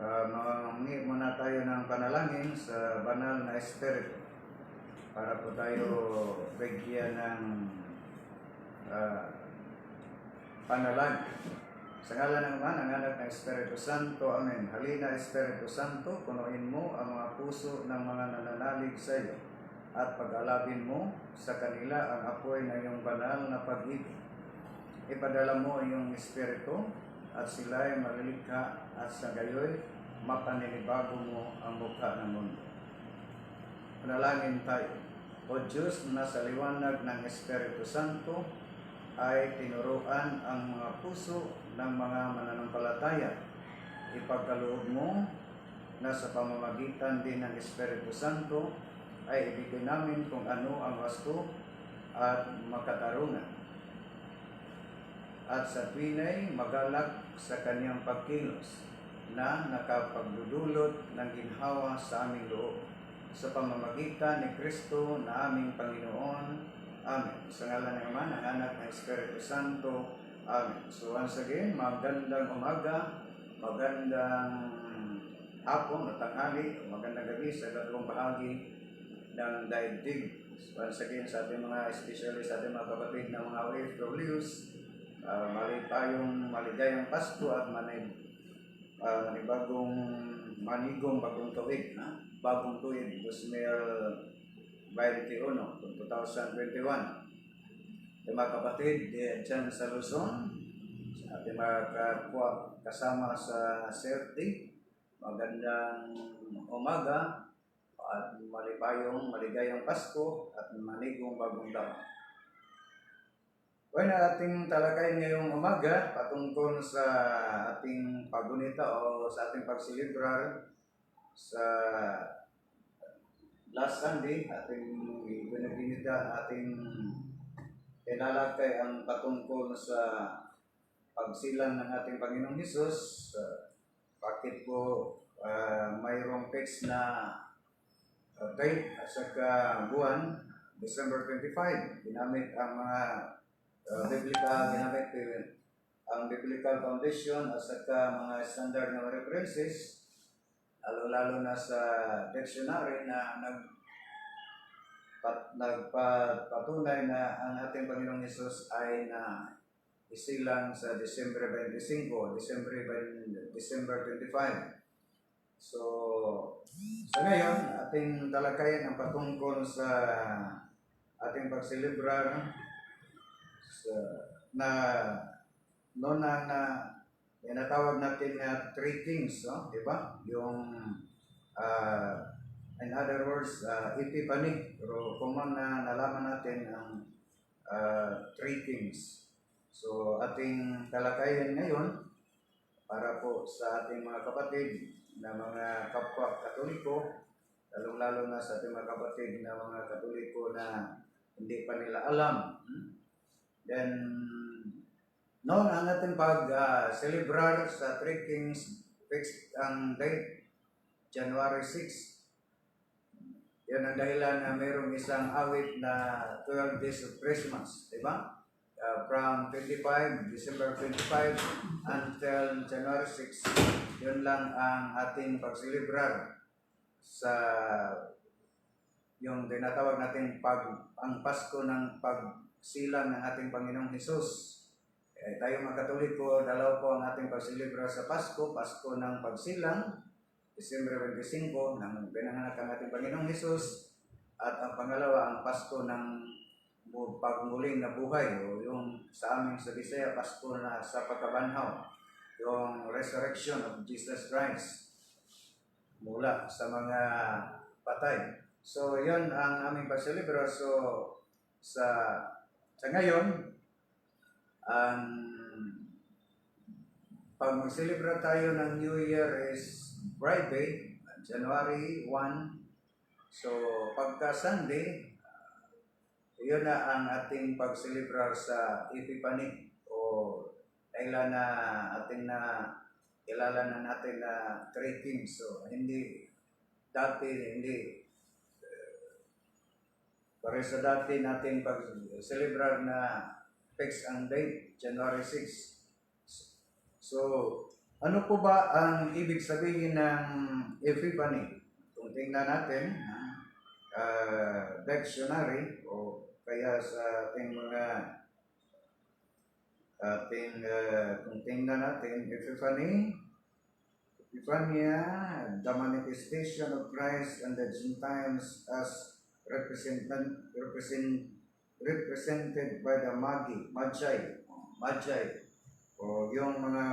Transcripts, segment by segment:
Mangi muna tayo ng panalangin sa banal na Espiritu para po tayo bigyan ng panalangin. Sa ngalan ng Ama, ng Anak, ng Espiritu Santo. Amen. Halina, Espiritu Santo, punuin mo ang mga puso ng mga nananalig sa iyo at pag-alabin mo sa kanila ang apoy na iyong banal na pag-ibig. Ipadala mo ang iyong Espiritu at sila ay malilikha at sa gayoy mapaninibago mo ang mukha ng mundo. Panalangin tayo. O Diyos na sa liwanag ng Espiritu Santo ay tinuruan ang mga puso ng mga mananampalataya. Ipagkaloob mo na sa pamamagitan din ng Espiritu Santo ay ibigay namin kung ano ang wasto at makatarungan, at sa tuwinay magalak sa kanyang pagkilos na nakapagdudulot ng ginhawa sa aming loob, sa pamamagitan ni Kristo na aming Panginoon. Amen. Sa ngalan ng Ama, ng Anak, ng Espiritu Santo. Amen. So once again, magandang umaga, magandang hapon at tanghali, magandang gabi sa tatlong bahagi ng daigdig. Once again, sa ating mga, especially sa ating mga kapatid na mga OFWs, mali tayong maligayang Pasko at manigong bagong tuig, bagong tuig, 2021. Mga kapatid, dyan sa Luzon, sa ating mga kasama sa CFD, magandang umaga at maligayang Pasko at manigong bagong taon. Well, ating talakayin ngayong umaga patungkol sa ating pagunita o sa ating pagsilibrar sa last Sunday. Ating ginita, ating tinalakay ang patungkol sa pagsilang ng ating Panginoong Hesus. Bakit po mayroong fix na date at saka buwan, December 25, ginamit ang mga ang biblical foundation at saka mga standard na references, lalo na sa dictionary na nagpatunay na ang ating Panginoong Hesus ay na isilang sa December 25, December 25. So, sa ngayon, ating talakayin ang patungkol sa ating pagsilibrar na tinatawag natin na three kings, no? Diba? Yung in other words, Epiphany, pero common na nalaman natin ang three kings. So ating talakayan ngayon para po sa ating mga kapatid na mga kapwa Katoliko, lalong-lalo na sa ating mga kapatid na mga Katoliko na hindi pa nila alam. Then, noon ang ating pag-celebrar sa Three Kings, fixed ang date, January 6. Yan ang dahilan na mayroong isang awit na 12 days of Christmas, diba? From December 25 until January 6, yun lang ang ating pag-celebrar sa yung tinatawag natin ang Pasko ng pagsilang ng ating Panginoong Hesus. Tayo mga Katoliko, dalawa po ang ating pagsilibra sa Pasko, Pasko ng pagsilang, December 25, ng pinanganak ang ating Panginoong Hesus, at ang pangalawa, ang Pasko ng pagmuling na buhay, o yung sa amin sa Bisaya, Pasko na sa pagkabanhaw, yung resurrection of Jesus Christ mula sa mga patay. So, yun ang aming pagsilibra. So, sa ngayon, pag magsilibra tayo ng New Year is Friday, January 1. So, pagka Sunday, yun na ang ating pagsilibra sa Epiphany o kailan na ating kilala na natin na Three Kings. So, para sa dati natin pag-celebrar na fix ang date, January 6. So, Ano po ba ang ibig sabihin ng Epiphany? Kung tingnan natin, dictionary o kaya sa ating mga kung tingnan natin, Epiphania, the manifestation of Christ and the Gentiles as represented by the Magi, o yung mga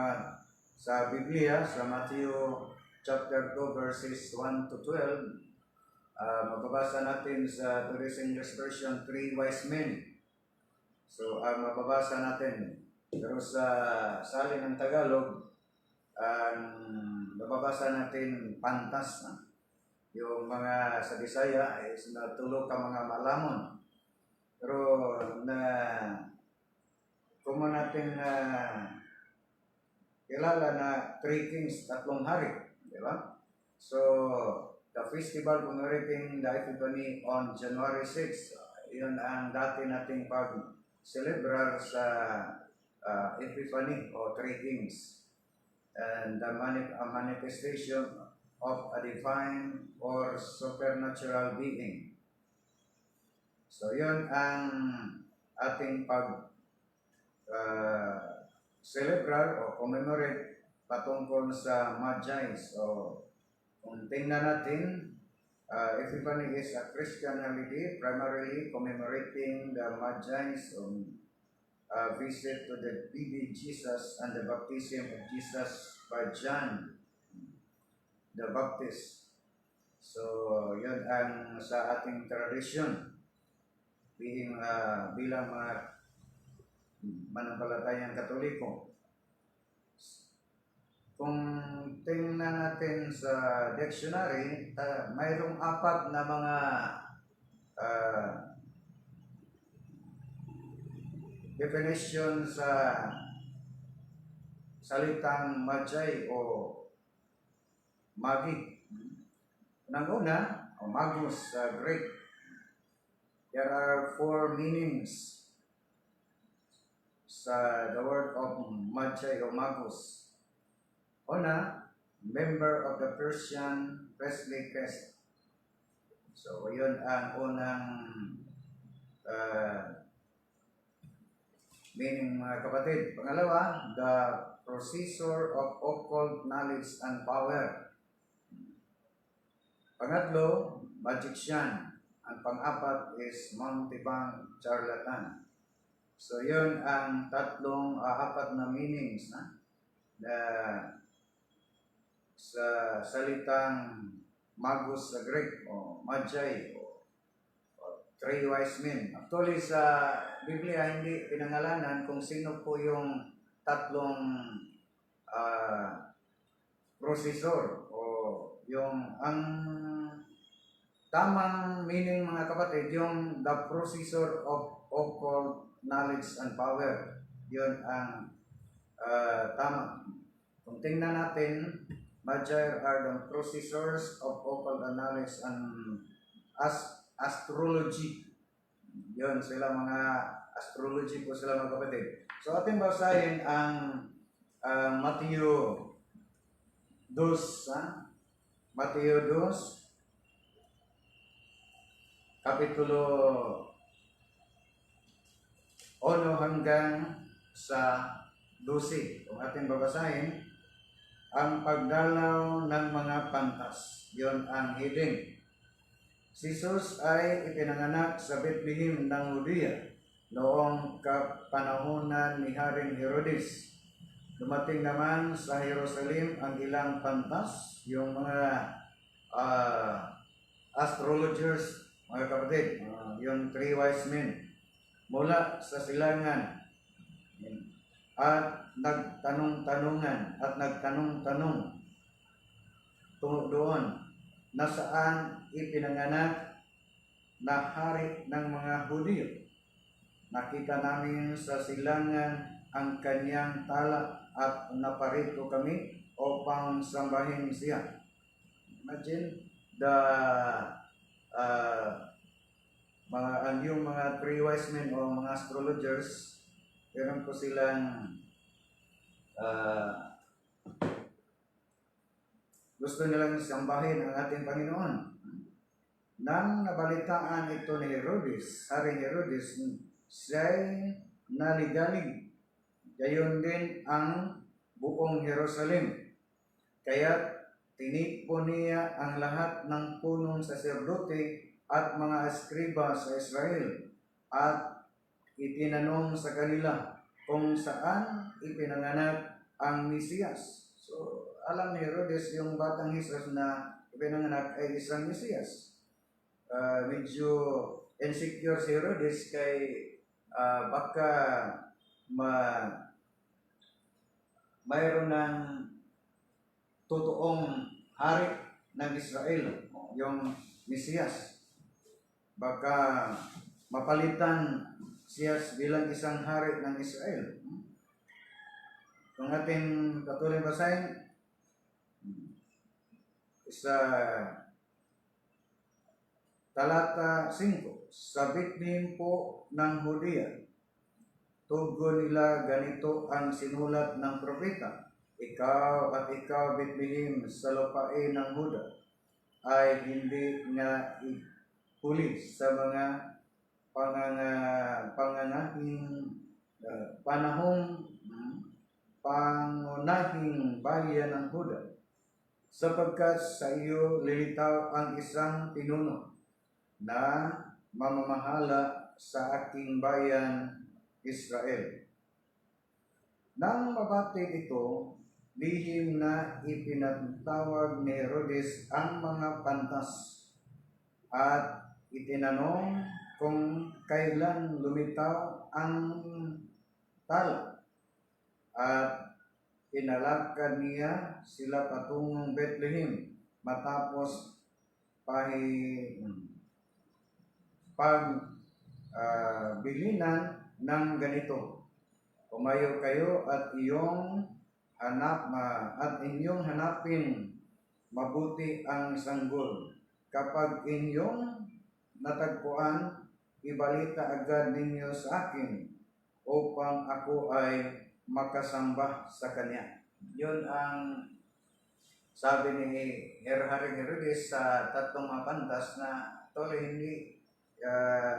sa Biblia, sa Matthew chapter 2 verses 1 to 12, mababasa natin sa Tourism English Version 3 wise men. So, mababasa natin. Pero sa salin ng Tagalog, mababasa natin pantas. Yung mga sa Bisaya is natulog ka mga malamon. Pero kung natin kilala na 3 kings, 3 hari, di ba? So, the festival commemorating the Epiphany on January 6, yun ang dati nating pag-celebrar sa Epiphany o 3 kings. And the manifestation of a divine or supernatural being. So, yun ang ating celebrar o commemorate patungkol sa Magi. So, kung tingnan natin, Epiphany is a Christian holiday primarily commemorating the Magi's visit to the baby Jesus and the baptism of Jesus by John the Baptist. So, yun ang sa ating tradisyon bilang mga manampalatayang Katoliko. Kung tingnan natin sa dictionary, mayroong 4 na mga definition sa salitang Magi o Magi. Una, Magus sa Greek. There are 4 meanings sa the word of Magi o Magus. Una, member of the Persian priestly caste. So, yun ang unang meaning, mga kapatid. Pangalawa, the possessor of occult knowledge and power. Pangatlo, magician. Ang pang-apat is mountebank charlatan. So, yun ang 4 na meanings na sa salitang Magus sa Greek o Magi o 3 wise men. Actually, sa Biblia, hindi pinangalanan kung sino po yung 3 processor o yung ang tamang meaning, mga kapatid, yung the processor of occult knowledge and power. Yun ang tama. Kung tingnan natin, Magi are the processors of occult knowledge and astrology. Yun, sila mga astrology po sila, mga kapatid. So, ating basahin ang Matthew 2, Matthew 2, Kapitulo 1 hanggang sa 12. Kung ating babasahin, ang pagdalaw ng mga pantas. Yon ang heading. Si Jesus ay ipinanganak sa Bethlehem ng Judea noong kapanahunan ni Haring Herodes. Dumating naman sa Jerusalem ang ilang pantas, yung mga astrologers, mga kapatid, yung 3 wise men mula sa silangan, at nagtanong tungo doon na saan ipinanganak na hari ng mga Hudyo. Nakita namin sa silangan ang kanyang tala at naparito kami upang sambahin siya. Imagine yung mga 3 wise men o mga astrologers, meron po silang Gusto nilang sambahin ang ating Panginoon. Nang nabalitaan ito ni Herodes, Haring Herodes, siya'y naligalig. Gayon din ang buong Jerusalem. Kaya tinipon niya ang lahat ng punong saserdote at mga eskriba sa Israel at itinanong sa kanila kung saan ipinanganak ang Mesiyas. So, alam ni Herodes yung batang Jesus na ipinanganak ay isang Mesiyas. Medyo insecure si Herodes kay baka mayroon ng totoong hari ng Israel, yung Mesiyas. Baka mapalitan siya bilang isang hari ng Israel. Kung ating patuloy basahin, sa talata 5, sa Bethlehem po ng Judea, tugon nila ganito ang sinulat ng propeta, ikaw at ikaw, Bethlehem, sa lupain ng Huda, ay hindi nga huli sa mga pangunahing bayan ng Huda, sapagkat sa iyo lilitaw ang isang pinuno na mamamahala sa aking bayan Israel. Nang mabati ito, lihim na ipinatawag ni Herodes ang mga pantas at itinanong kung kailan lumitaw ang tala at inalakad niya sila patungong Bethlehem matapos bilinan ng ganito, umayo kayo at inyong hanapin mabuti ang sanggol. Kapag inyong natagpuan, ibalita agad ninyo sa akin upang ako ay makasamba sa kanya. Yun ang sabi ni Haring Herodes sa tatlong mga pantas na tuloy hindi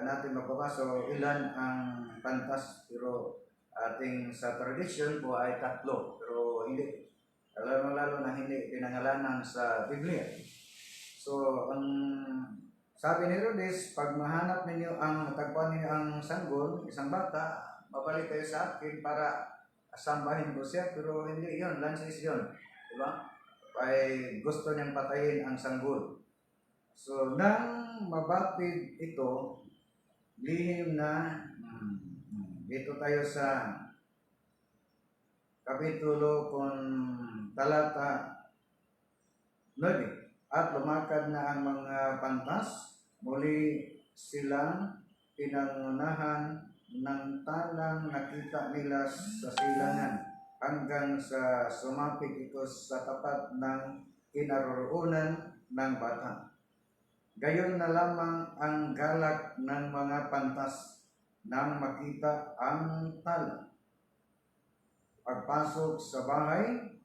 natin mapapasok ilan ang pantas, pero ating sa tradition po ay tatlo, pero hindi, lalo na hindi pinangalanan sa Biblia. So, ang sabi ni Herodes, pag matagpuan ninyo ang sanggol, isang bata, mabalik kayo sa akin para sambahin ko siya, pero hindi yun, lansis yun, diba? Ay gusto niyang patayin ang sanggol. So, nang mabatid ito, lihim na, dito tayo sa kapitulo kung talata 9, at lumakad na ang mga pantas, muli silang pinangunahan ng talang nakita nila sa silangan hanggang sa sumapit ito sa tapat ng kinaroroonan ng bata. Gayon na lamang ang galak ng mga pantas nang makita ang tala. Pagpasok sa bahay,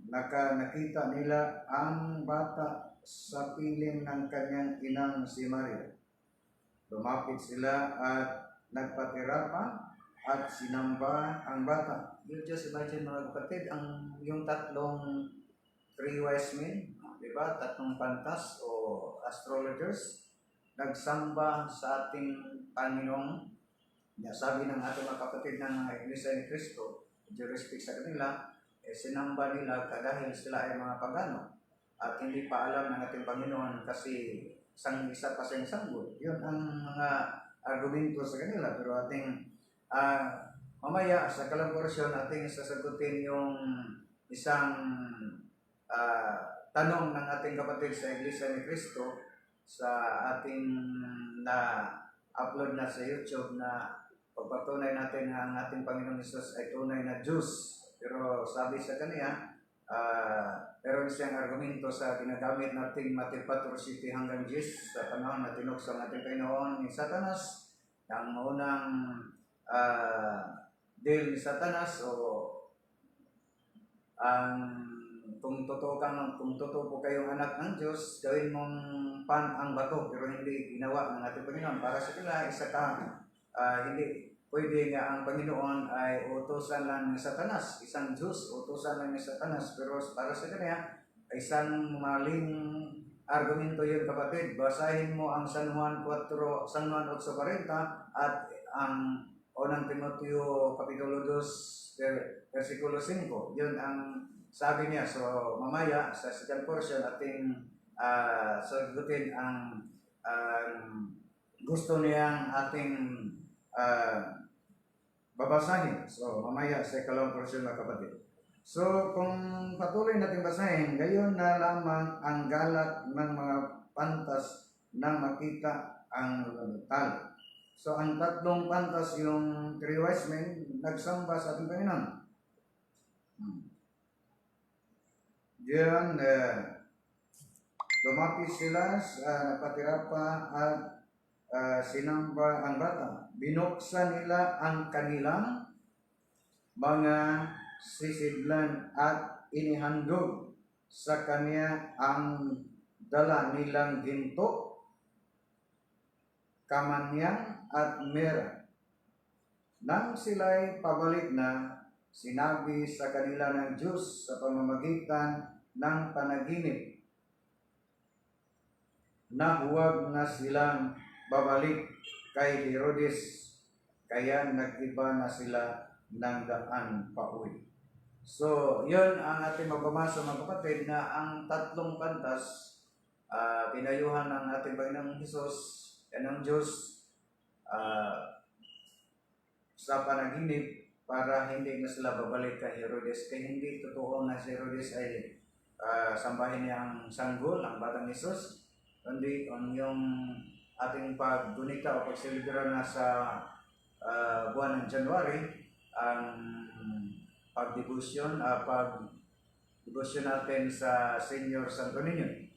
nakita nila ang bata sa piling ng kanyang inang si Maria. Lumapit sila at nagpatira at sinamba ang bata. You just imagine mga kapatid, yung tatlong three wise men, diba? Tatlong pantas o astrologers, nagsamba sa ating Panginoong. Sabi ng ating mga kapatid ng Iglesia ni Cristo, respect sa kanila, sinamba nila dahil sila ay mga pagano at hindi pa alam ng ating Panginoon kasi isa pa siyang sanggol. Yun ang mga argumento sa kanila, pero ating mamaya sa kalaborasyon ating sasagutin yung isang tanong ng ating kapatid sa Iglesia ni Cristo sa ating na-upload na sa YouTube na pagpatunay natin na ang ating Panginoong Jesus ay tunay na Diyos. Pero sabi sa kanya, meron siyang argumento sa ginagamit nating Matthew 4:7 hanggang 10 sa panahon na tinukso ng ating Panginoon ni Satanas. Ang unang deal ni Satanas o ang kung totoo po kayong anak ng Diyos, gawin mong pan ang bato, pero hindi ginawa ng ating Panginoon. Para sa kanila, hindi pwede nga ang Panginoon ay utusan lang ng Satanas, isang Diyos, utusan lang ng Satanas, pero para sa kanya, isang maling argumento yun, kapatid. Basahin mo ang San Juan 8:40 at ang unang Timoteo Kapitulo 2, versikulo 5. Yun ang sabi niya. So, mamaya sa second portion ating sagutin ang gusto niyang ating babasahin. So, mamaya sa ikalawang portion, mga kapatid. So, kung patuloy natin basahin, gayon na lamang ang galat ng mga pantas na makita ang talo. So, ang tatlong pantas, yung three wise men, nagsamba sa ating Panginoon. Diyan, lumapit sila sa napatirapa at sinamba ang bata. Binuksan nila ang kanilang mga sisidlan at inihandog sa kanya ang dala nilang ginto, kamanyang at mera. Nang sila'y pabalik na, sinabi sa kanila ng Diyos sa pamamagitan ng panaginip na huwag na silang babalik kay Herodes, kaya nag-iba na sila ng daan pauwi. So, yun ang ating magbabasa, mga kapatid, na ang tatlong pantas pinayuhan ng ating Panginoong Hesus at ng Diyos sa panaginip para hindi na sila babalik kay Herodes. Kaya hindi totoo na si Herodes ay sambahin niya ang sanggol, ang batang Hesus, kundi yung ating paggunita o pagselebra na sa buwan ng January, ang pagdebosyon natin sa Senior Santo Niño.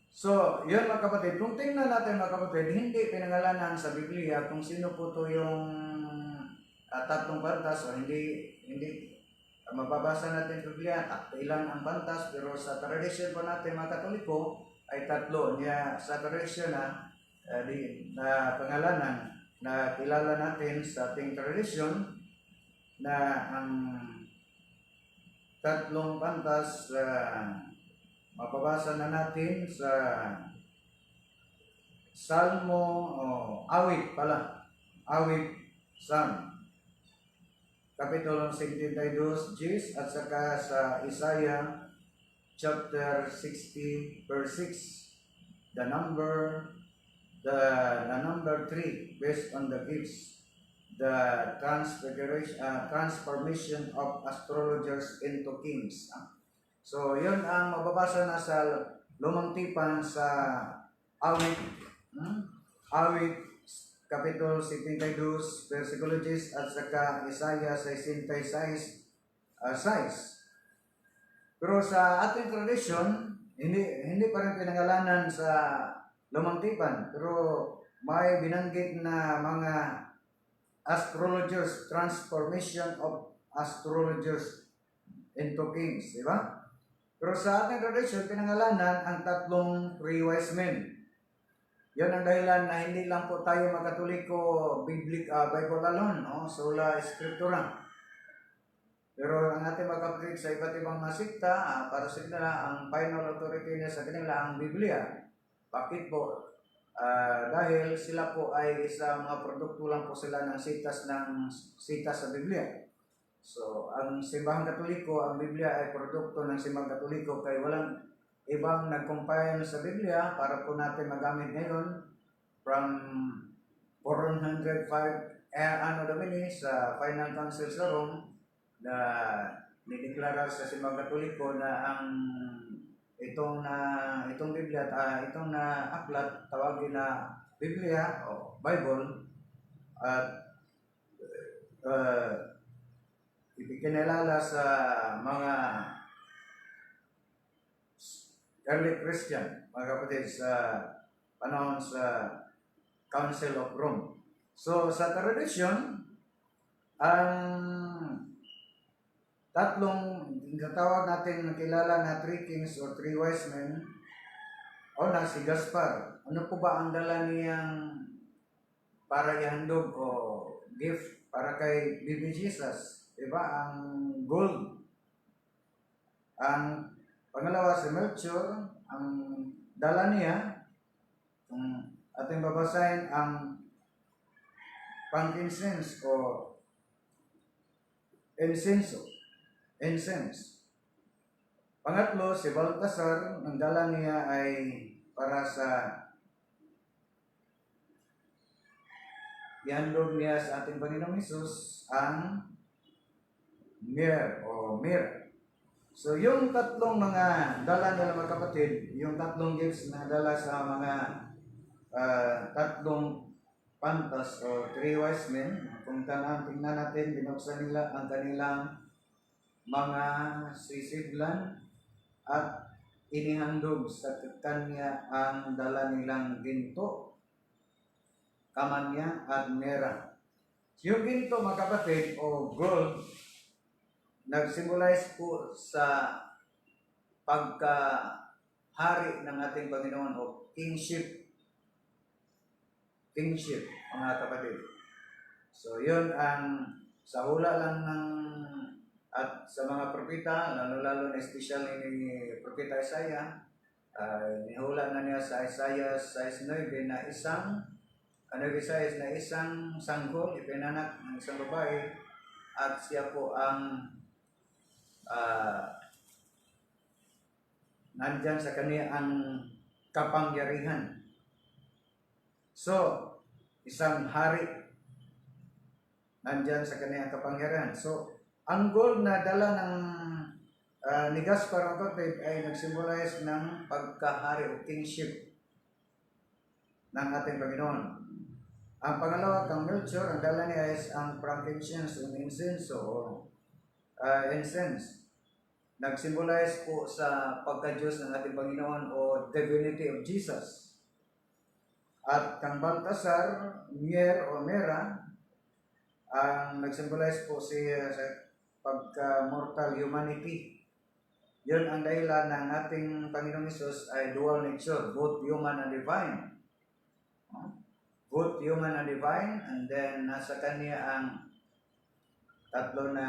So, yun, mga kapatid. Kung tingnan natin, mga kapatid, hindi pinangalanan sa Biblia kung sino po to yung tatlong pantas, o hindi mababasa natin sa Biblia at ilan ang pantas, pero sa tradisyon po natin, mga Katoliko, ay tatlo niya sa tradisyon na pangalanan na kilala natin sa ating tradisyon, na ang tatlong pantas mapabasa na natin sa Salmo, awit, Psalm, Kapitulo 72, at saka sa Isaiah chapter 60, verse 6, the number 3, based on the gifts, the transformation of astrologers into kings. So, yun ang mababasa na sa Lumang Tipan sa Awit, Kapitulo 72, versikulo 10, at saka Isaiah 66, 6. Pero sa ating tradisyon, hindi pa rin pinangalanan sa Lumang Tipan, pero may binanggit na mga astrologers, transformation of astrologers into kings, di ba? Pero sa ating tradisyon, pinangalanan ang tatlong three wise men. Yan ang dahilan na hindi lang po tayo Katoliko Bible alone, sola scriptura. Pero ang ating mga kapatid sa iba't ibang masikta, para sa kanila, ang final authority niya sa kanila ang Biblia. Bakit po? Dahil sila po ay isang mga produkto lang po sila ng sitas sa Biblia. So, ang simbahang Katoliko, ang Biblia ay produkto ng simbahang Katoliko, kaya walang ibang nag-compile sa Biblia para po natin magamit ngayon from 405 Domini sa Final Council sa Rome, na nideklara sa simbahang Katoliko na ang itong Biblia, itong na aklat, tawagin na Biblia o Bible, at ipikinalala sa mga early Christian, mga kapatid, sa panahon sa Council of Rome. So, sa tradisyon, ang tatlong tinatawag natin nakilala na three kings or three wise men, o na si Gaspar. Ano po ba ang dala niyang para ihandog o gift para kay Baby Jesus? Diba? Ang gold. Ang pangalawa si Melchor, ang dala niya, kung ating babasahin ang frankincense o incense. Pangatlo, si Baltasar, ang dala niya ay para sa ihandog niya sa ating Panginoong Hesus ang myrrh. So yung tatlong mga dala nila mga kapatid, yung tatlong gifts na dala sa mga tatlong pantas o three wise men, kung tingnan natin, binuksan nila ang kanilang mga sisidlan at inihandog sa kanya ang dala nilang ginto, kamanya at mera. Yung ginto mga kapatid o gold, nag-symbolize po sa pagkahari ng ating Panginoon o kingship mga kapatid. So yun ang sa hula lang ng at sa mga propeta, lalo na especially ni propeta Isaiah, nihula na niya sa Isaiah 6:9 na isang sanggol, ipinanak ng isang babae, at siya po ang nandyan sa kanya ang kapangyarihan. So, isang hari nandyan sa kanya ang kapangyarihan. So, ang gold na dala ng ni Gaspar ang kapatid ay nagsymbolize ng pagkahari o kingship ng ating Panginoon. Ang pangalawa, kang Melchor, ang dala niya is ang frankincense o incense o incense. Nagsymbolize po sa pagka-Diyos ng ating Panginoon o divinity of Jesus. At kang Baltasar, myrrh o mera, ang nagsymbolize po siya sa pagka-mortal humanity. Yun ang dahilan ng ating Panginoong Hesus ay dual nature, both human and divine. Both human and divine, and then nasa kanya ang tatlo na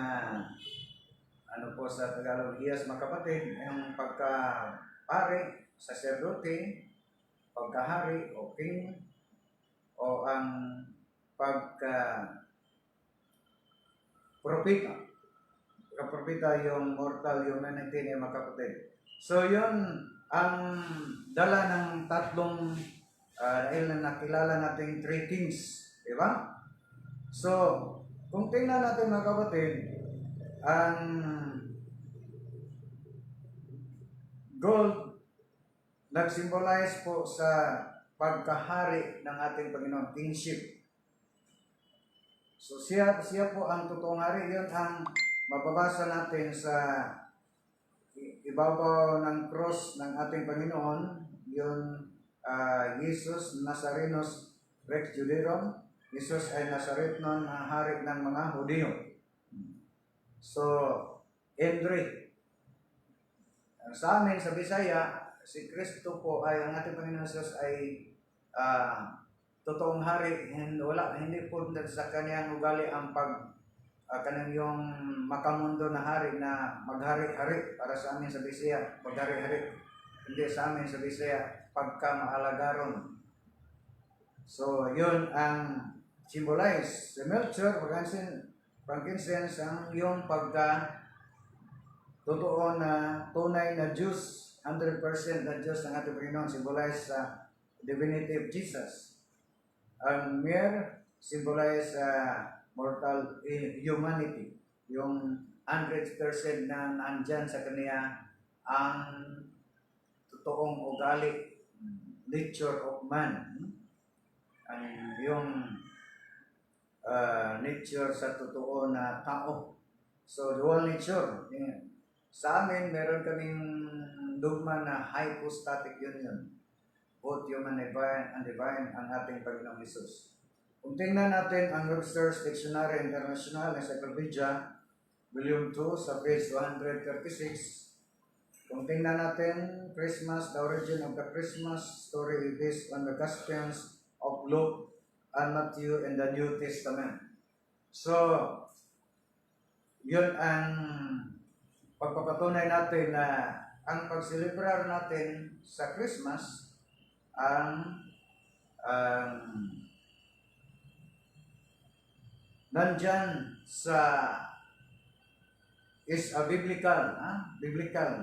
sa Tagalog, hiyas mga kapatid, yung pagka-pari, sacerdote, pagkahari o king, o ang pagka-propeta. Pagka-propeta yung mortal humanity ni mga kapatid. So yun ang dala ng tatlong dahil na nakilala natin three kings, di ba? So, kung tingnan natin mga kapatid, ang gold nag-symbolize po sa pagkahari ng ating Panginoon, kingship. So siya po ang totoong hari. Yun ang mababasa natin sa ibabaw ng cross ng ating Panginoon, yun Jesus Nazarenos Rex Juderum. Jesus ay Nazaretnon na hari ng mga Hudyo. So, Andre, sa amin sa Bisaya, si Kristo po ay ang ating Panginoon Jesus ay totoong hari. Hindi po sa kanyang ugali ang kanang yung makamundo na hari na maghari-hari para sa amin sa Bisaya, maghari-hari. Hindi sa amin sa Bisaya, pagka-maalagaron. So, yun ang symbolize. The Melchor, frankincense, ang yung totoo na tunay na Diyos, 100% na Diyos ng ating Panginoon, symbolize sa divinity of Jesus. Ang myrrh, symbolize mortal humanity. Yung 100% na nandyan sa kanya ang totoong ugali, nature of man. Ang yung nature sa totoo na tao. So, dual nature. Sa amin, meron kaming dogma na hypostatic union. Both human and divine ang ating Panginoong Hesus. Kung tingnan natin ang Webster's Dictionary International Encyclopedia, Volume 2 sa page 136. Kung tingnan natin, Christmas, the origin of the Christmas story is based on the Gospels of Luke and Matthew in the New Testament. So, yun ang pagpapatunay natin na ang pagselebrar natin sa Christmas ang nandyan sa is a biblical,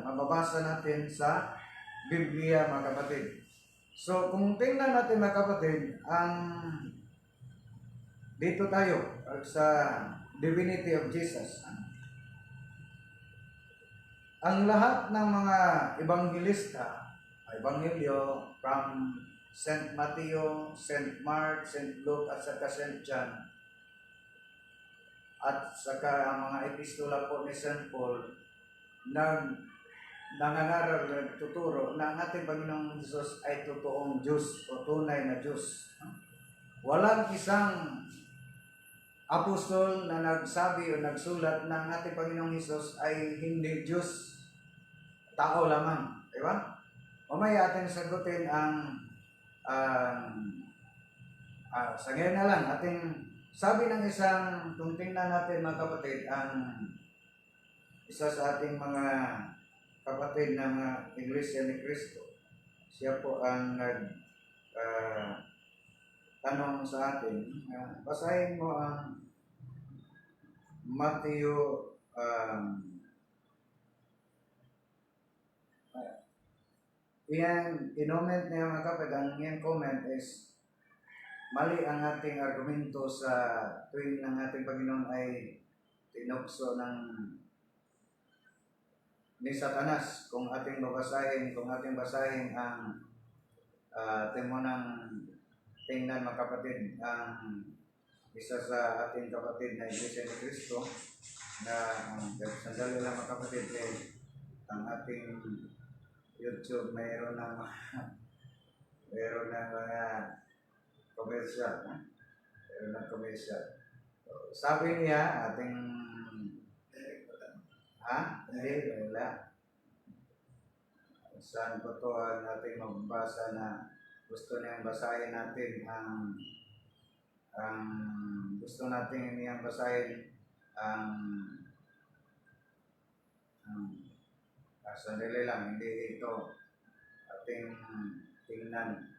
mababasa natin sa Biblia, mga kapatid. So, kung tingnan natin, mga kapatid, dito tayo sa divinity of Jesus. Ang lahat ng mga ebanghilista, ebanghelyo from St. Matthew, St. Mark, St. Luke, at saka St. John, at saka ang mga epistola po ni St. Paul nangangaral, nagtuturo na ang ating Panginoong Jesus ay totoong Diyos o tunay na Diyos. Walang isang apostol na nagsabi o nagsulat na ang ating Panginoong Jesus ay hindi Diyos, tao lamang. Diba? Mamaya ating sagutin sa ngayon na lang, ating sabi ng isang, kung tingnan natin mga kapatid, ang isa sa ating mga kapatid ng Iglesia ni Cristo, siya po ang tanong sa atin. Basahin mo ang Matthew inoment niya mga kapatid, ang iyang comment is mali ang ating argumento sa tuwing ng ating Panginoon ay tinukso ni Satanas. Kung ating basahin ang temo ng tingnan mga kapatid, ang isa sa ating kapatid na Iglesia ni Cristo na sandali lang mga kapatid, ang ating YouTube mayroon ng mga commercial, Meron ng commercial. So, sabi niya, hindi, wala. Saan po ito ang ating magbasa na gusto niyang basahin natin gusto natin niyang basahin sandali lang, hindi ito ating tingnan.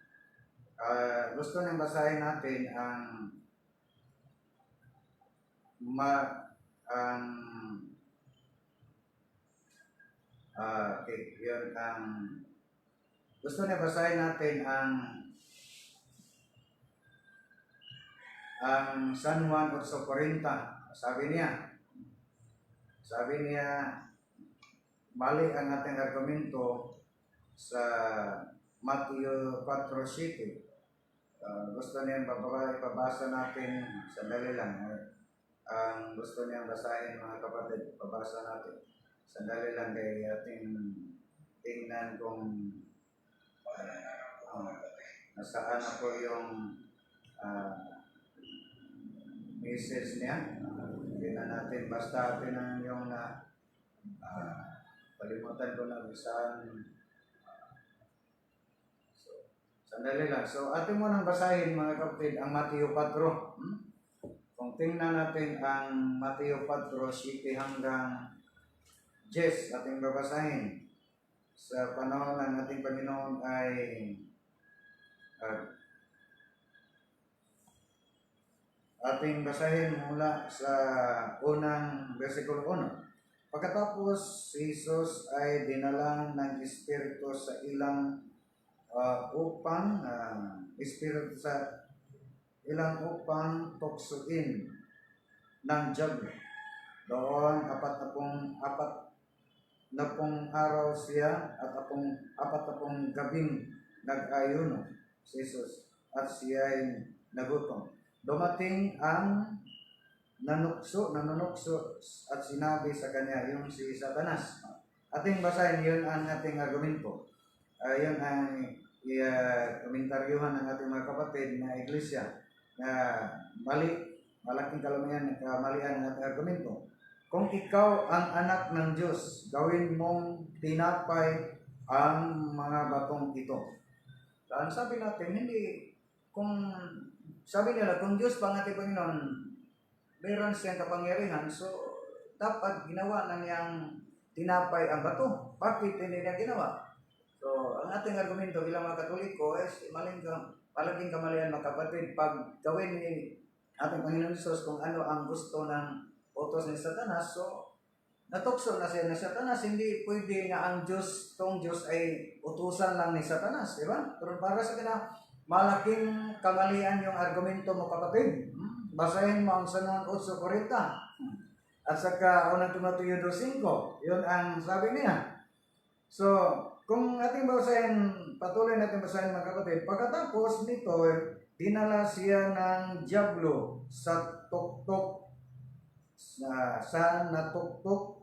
Gusto nang basahin natin gusto niya basahin natin ang San Juan 8:40. Sabi niya, mali ang ating argumento sa Matthew 4:7. Gusto niyang ipabasa natin, sandali lang. Ang gusto niyang basahin mga kapatid, pabasa natin. Sandali lang kay ating tingnan kung nasaan na po yung message niya. Hindi na natin, basta atin yung palimutan ko na saan. Sandali lang. So, atin mo nang basahin mga kapatid ang Matthew 4. Kung tingnan natin ang Matthew 4:7 hanggang 10, ating babasahin. Sa panahon ng ating Panginoon ay ating basahin mula sa unang versikulo 1. Pagkatapos, si Jesus ay dinalang ng Espiritu sa ilang upang tuksuin ng dyablo. Doon apat na pong araw siya at apat na pong gabing nag-ayuno si Jesus at siya ay nagutom. Dumating ang nanunukso at sinabi sa kanya, yung si Satanas. Ating basahin, yun ang ating argumento. Yun ang komentaryuhan ng ating mga kapatid na iglesia na malaking kamalian ng ating argumento. kung ikaw ang anak ng Diyos, gawin mong tinapay ang mga batong ito. Dahil sabi natin, hindi, kung sabi nila, kung Diyos pa ang ating Panginoon, meron siyang kapangyarihan, so dapat ginawa na niyang tinapay ang bato. Bakit hindi niya ginawa? So, ang ating argumento bilang mga Katoliko is palaging kamalian mga kapatid, pag gawin ni ating Panginoon Jesus kung ano ang gusto ng utos ni Satanas, so natukso na siya na Satanas, hindi pwede nga ang Diyos, tong Diyos ay utusan lang ni Satanas, di ba? Pero para sa kanya, malaking kamalian yung argumento mo kapatid. Basahin mo ang Sanon 8:40 at saka 1 Timoteo 2:5, yun ang sabi niya. So, kung ating basahin, patuloy natin basahin mga kapatid, pagkatapos nito, dinala siya ng diablo sa tuktok, sa natuktok,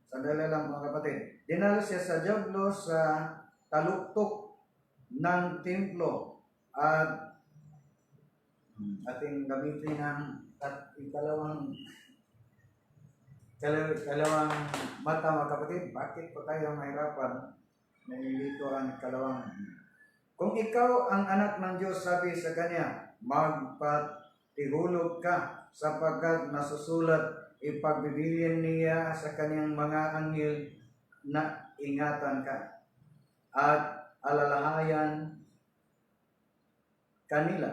sandali lang mga kapatid, dinala siya sa diablo sa taluktok ng templo at ating gamitin ng ikalawang mata mga kapatid. Bakit po tayo mahirapan? Nalilito ang ikalawang. Kung ikaw ang anak ng Diyos, sabi sa kanya, magpatihulog ka, sapagkat nasusulat, ipagbibilin niya sa kanyang mga anghel na ingatan ka at alalahayan kanila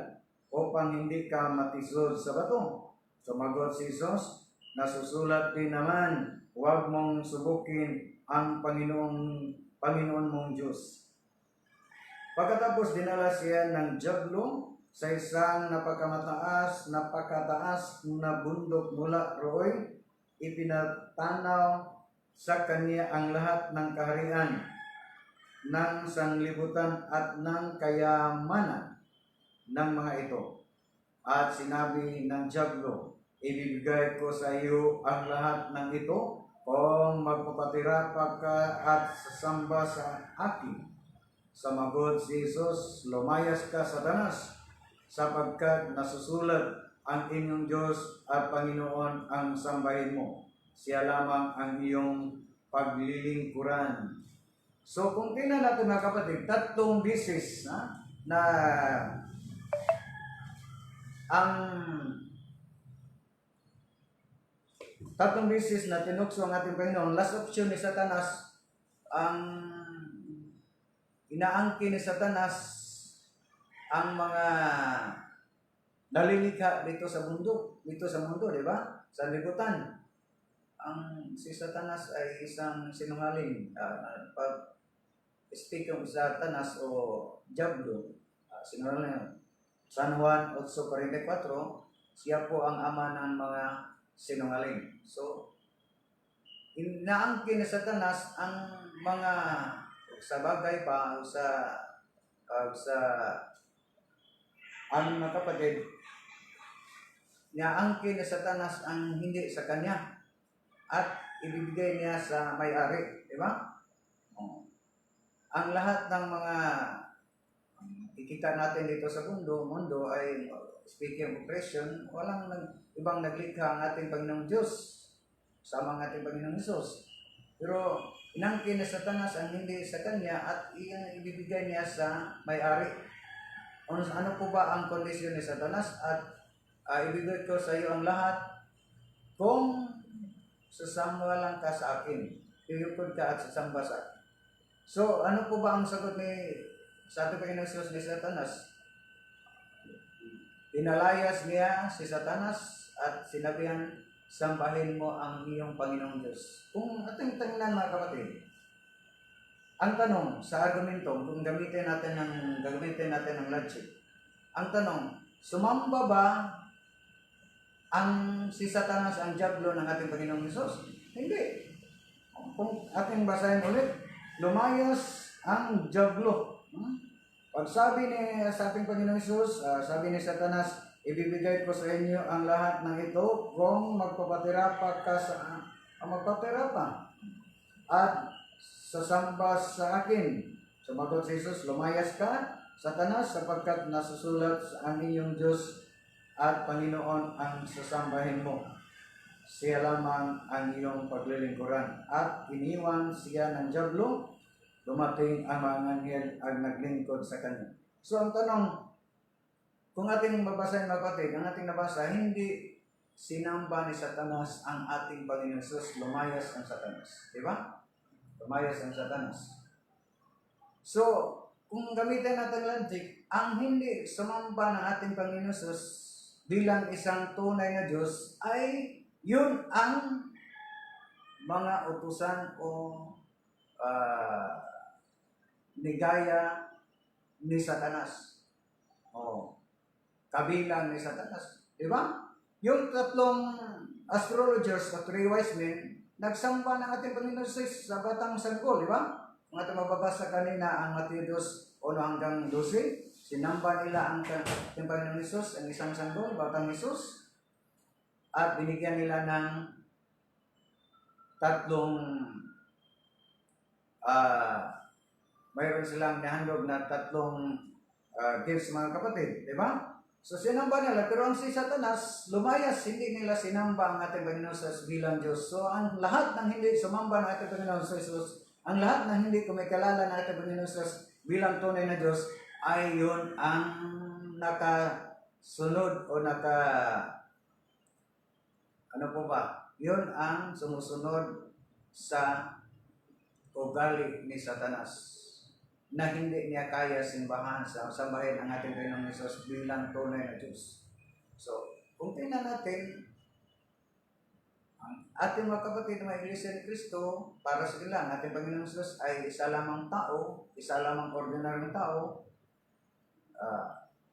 upang hindi ka matisod sa bato. Sumagot si Jesus, nasusulat din naman, huwag mong subukin ang Panginoon mong Diyos. Pagkatapos dinala siya ng diablo sa isang napakataas na bundok mula roon, ipinatanaw sa kanya ang lahat ng kaharian ng sanglibutan at ng kayamanan ng mga ito. At sinabi ng diablo, ibibigay ko sa iyo ang lahat ng ito kung magpapatira pa ka at sasamba sa akin. Sumagot si Jesus, lumayas ka, Satanas, sapagkat nasusulat, ang inyong Diyos at Panginoon ang sambahin mo. Siya lamang ang iyong paglilingkuran. So kung tingnan natin mga kapatid, tatlong beses na tatlong beses na tinukso ang ating Panginoon. Last option ni Satanas, ang inaangkin ni Satanas ang mga nalilikha dito sa mundo, di ba? Sa libutan. Si Satanas ay isang sinungaling. Speaking of Satanas o Diablo, sinungaling. San Juan 8:44, siya po ang ama ng mga sinungaling. So, inaangkin ni Satanas ang mga sa bagay pa o sa ang mga kapatid, inaangkin ni Satanas ang hindi sa kanya at ibibigay niya sa may-ari, di ba? Ang lahat ng mga ikita natin dito sa mundo ay, speaking of oppression, walang ibang naglikha ang ating Panginoong Diyos sa mga ating Panginoong Jesus. Pero inangkin ni Satanas ang hindi sa kanya at iyang ibibigay niya sa may-ari. Ano po ba ang kondisyon ni Satanas? At ibigay ko sa iyo ang lahat kung sasamba lang ka sa akin. Iyukod ka at sasamba sa akin. So, ano po ba ang sagot sa ating Panginoong Jesus ni Satanas? Pinalayas niya si Satanas at sinabihan, sambahin mo ang iyong Panginoong Diyos. Kung ating tingnan mga kapatid, ang tanong sa argumento, kung gamitin natin ng logic, ang tanong, sumamba ba si Satanas, ang diablo ng ating Panginoong Diyos? Hindi. Kung ating basahin ulit, lumayas ang diablo. Pag sabi sa ating Panginoong Diyos, sabi ni Satanas, ibibigay ko sa inyo ang lahat ng ito kung magpapatira pa ka at sasamba sa akin. Sumagot si Jesus, lumayas ka, Satanas, sapagkat nasusulat ang inyong Diyos at Panginoon ang sasambahin mo. siya lamang ang iyong paglilingkuran. At iniwan siya ng dyablo, dumating ang mga anghel at naglingkod sa kanya. So ang tanong, kung ating babasahin kapatid, ang ating nabasa, hindi sinamba ni Satanas ang ating Panginoon Jesus, lumayas ang Satanas. Di ba? Lumayas ang Satanas. So, kung gamitin natin logic, ang hindi sumamba ng ating Panginoon Jesus bilang isang tunay na Diyos ay yun ang mga utusan o ligaya ni Satanas. O, kabilang ni Satanas. Di ba? Yung tatlong astrologers o three wise men, nagsamba ng ating Panginoon Jesus sa Batang Sanggol, di ba? Ang ating mababasa kanina, ang Mateo 2:1 hanggang 12, sinamba nila ang ating Panginoon Jesus, ang isang sanggol, Batang Jesus, at binigyan nila ng tatlong mayroon silang nahandog na tatlong gifts mga kapatid, di ba? So sinamba nila, pero ang si Satanas, lumayas, hindi nila sinamba ang ating Panginoon Jesus bilang Diyos. So ang lahat ng hindi sumamba ng ating Panginoon Jesus, ang lahat ng hindi kumikilala ng ating Panginoon Jesus bilang tunay na Diyos, ay yun ang nakasunod o ano po ba? Yun ang sumusunod sa ugali ni Satanas, na hindi niya kaya sambahin ang ating Panginoong Jesus bilang tunay na Diyos. So, kung tingnan natin, ang ating mga kapatid na Iglesia ni Cristo, para sa kanila, ang ating Panginoong Jesus ay isa lamang tao, isa lamang ordinaryong tao.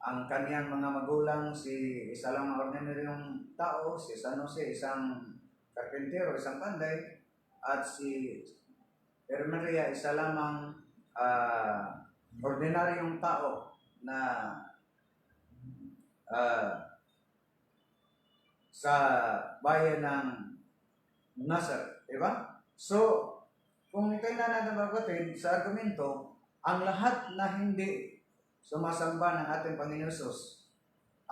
Ang kaniyang mga magulang, isa lamang ordinaryong tao, si San Jose, isang karpentero, isang panday, at si Maria, isa lamang ordinaryong tao na sa bayan ng Nazareth, di ba? So, kung tingnan natin mga kapatid sa argumento, ang lahat na hindi sumasamba ng ating Panginoon Jesus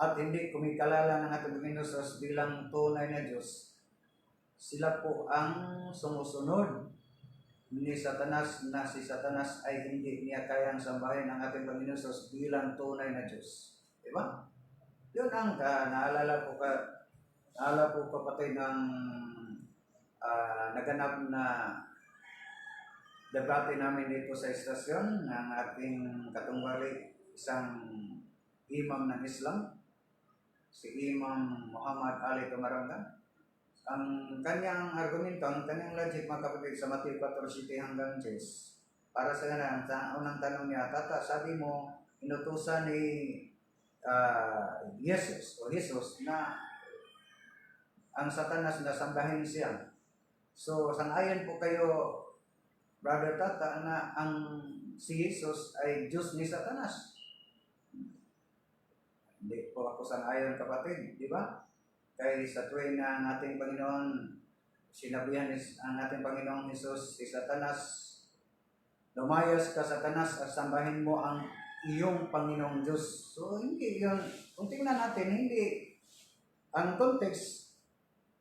at hindi kumikalala ng ating Panginoon Jesus bilang tunay na Diyos, sila po ang sumusunod ni Satanas, na si Satanas ay hindi niya kayang sambahin ang ating Panginoon Jesus bilang tunay na Diyos. Di ba? Yun ang naalala ko kapatid ng naganap na debate namin dito sa estasyon ng ating katunggali, isang imam ng Islam, si Imam Muhammad Ali Tumaranga. Ang kanyang argumento, ang kanyang logic mga kapatid sa Mateo 4:7 hanggang 10, para sa kanya, ang unang tanong niya, Tata, sabi mo, inutusan ni Jesus na ang Satanas na sambahin siya. So, sangayon po kayo, Brother Tata, na ang si Jesus ay Diyos ni Satanas. Hindi po ako sangayon kapatid, di ba? Kaya sa tuwing na ang ating Panginoon, sinabihan ang ating Panginoong Jesus si Satanas, lumayas ka Satanas at sambahin mo ang iyong Panginoong Diyos. So hindi yun, kung tingnan natin, hindi, ang context,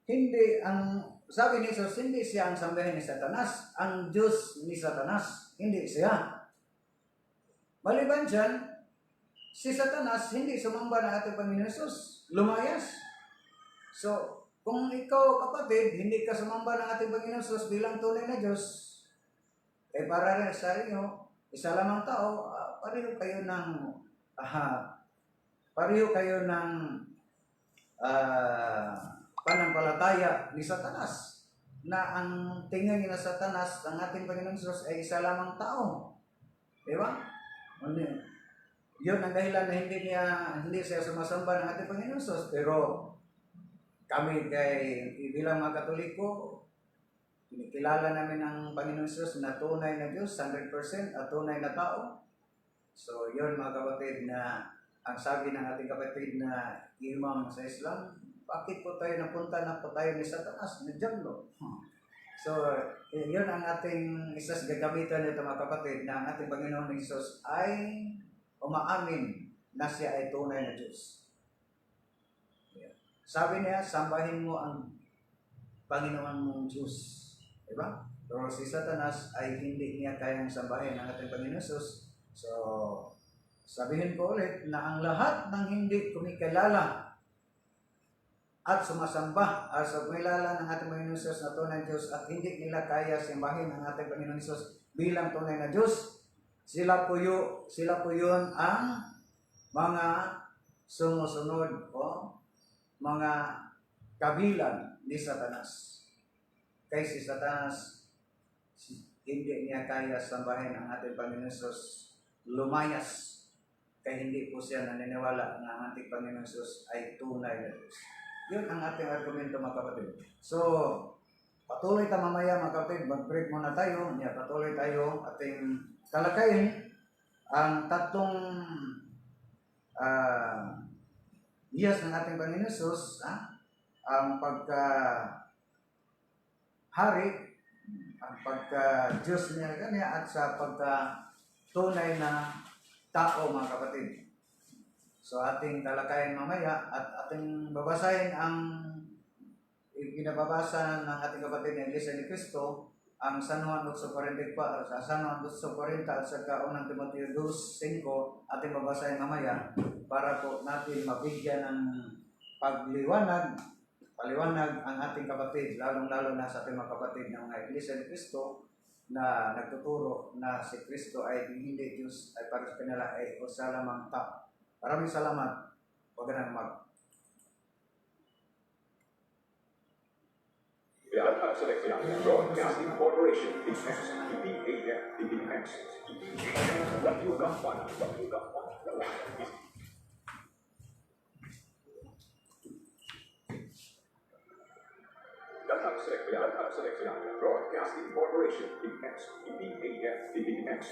hindi, ang sabi ni Jesus, hindi siya ang sambahin ni Satanas, ang Diyos ni Satanas, hindi siya. Maliban dyan, si Satanas hindi sumamba ng ating Panginoon Jesus, lumayas. So, kung ikaw kapatid, hindi ka sumamba ng ating Panginoon Jesus bilang tunay na Diyos, para rin sa inyo, isa lamang tao, pareho kayo ng panampalataya ni Satanas, na ang tingin ni Satanas ng ating Panginoon Jesus ay isa lamang tao. Di ba? Yun ang dahilan na hindi siya sumasamba ng ating Panginoon Jesus. Pero kami bilang mga Katoliko, kinikilala namin ang Panginoon Jesus na tunay na Diyos, 100% at tunay na tao. So yun mga kapatid, na ang sabi ng ating kapatid na imam sa Islam, bakit po tayo napunta na po tayo ni Satanas, ni Diablo? So yun ang ating isas gagamitan nito mga kapatid, na ang ating Panginoon Jesus ay umaamin na siya ay tunay na Diyos. Sabi niya, sambahin mo ang Panginoon mong Diyos. Diba? Pero si Satanas ay hindi niya kayang sambahin ang ating Panginoon Jesus. So, sabihin ko ulit na ang lahat ng hindi kumikilala at sumasamba sa kumilala ng ating Panginoon Jesus na tunay na Diyos at hindi nila kaya simbahin ang ating Panginoon Jesus bilang tunay na Diyos, sila po yun ang mga sumusunod o mga kabilang ni Satanas. Kaya si Satanas, hindi niya kaya sambahin ang ating Panginoon Jesus, lumayas. Kaya hindi po siya naniniwala na ang ating Panginoon Jesus ay tunay na Diyos. Yun ang ating argumento, mga kapatid. So, patuloy tayo mamaya, mga kapatid. Mag-break muna tayo. Patuloy tayo ating talakayin ang tatlong years ng ating Panginoon Jesus, ang pagka-hari, ang pagka-Diyos niya kanya, at sa pagka-tunay na tao, mga kapatid. So ating talakayin mamaya at ating babasahin ang pinababasa ng ating kapatid na Iglesia ni Cristo, ang San Juan 8:40 sa San Juan 8:40 at sa unang Timoteo 2:5 ating babasahin mamaya para po natin mabigyan ng paliwanag ang ating kapatid, lalong-lalo na sa ating mga kapatid ng mga Iglesia ni Cristo na nagtuturo na si Cristo ay hindi Diyos, ay para sa kanila ay usa lamang tao. Maraming salamat. Huwag ka nang Broadcasting Corporation presents PBAF Philippines. Wagyugang Pana. Datang Selekta Broadcasting Corporation presents PBAF Philippines.